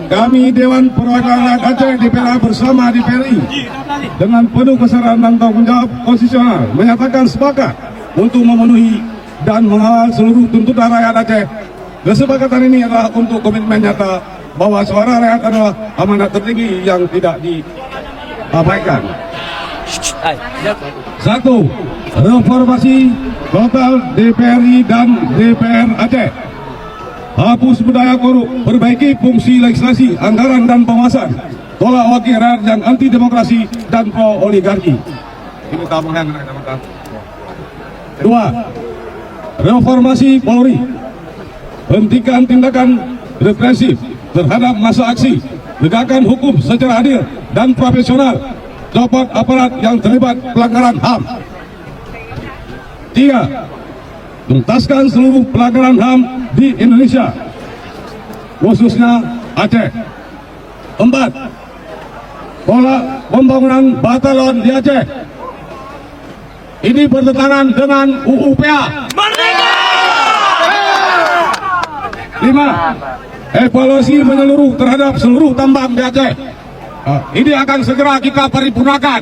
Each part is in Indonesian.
kami Dewan Perwakilan Rakyat Aceh DPRA bersama DPRI dengan penuh kesadaran dan tanggung jawab konstitusional menyatakan sepakat untuk memenuhi dan mengawal seluruh tuntutan rakyat Aceh. Kesepakatan ini adalah untuk komitmen nyata bahwa suara rakyat adalah amanat tertinggi yang tidak diabaikan. 1. Reformasi total DPRI dan DPR Aceh. Hapus budaya korup, perbaiki fungsi legislasi, anggaran dan pengawasan, tolak wakil rakyat yang anti demokrasi dan pro oligarki. Ini tambahan. 2. Reformasi Polri, hentikan tindakan represif terhadap massa aksi, tegakkan hukum secara adil dan profesional, copot aparat yang terlibat pelanggaran HAM. 3. Tuntaskan seluruh pelanggaran HAM di Indonesia, khususnya Aceh. 4. Tolak pembangunan batalon di Aceh. Ini bertentangan dengan UU PA. 5. Evaluasi menyeluruh terhadap seluruh tambang di Aceh. Ini akan segera kita paripurnakan.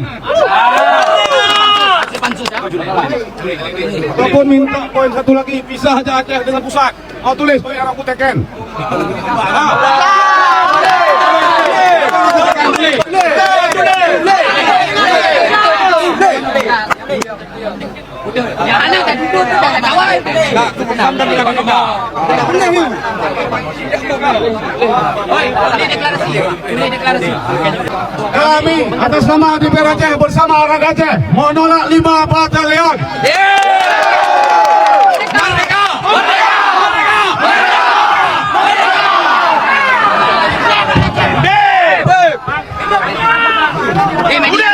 Ataupun minta poin satu lagi, pisah aja Aceh dengan pusat. Mau tulis poin yang aku teken. Kami atas nama DPR Aceh bersama rakyat Aceh menolak 5 batalion. Merdeka! Merdeka! Merdeka! Merdeka!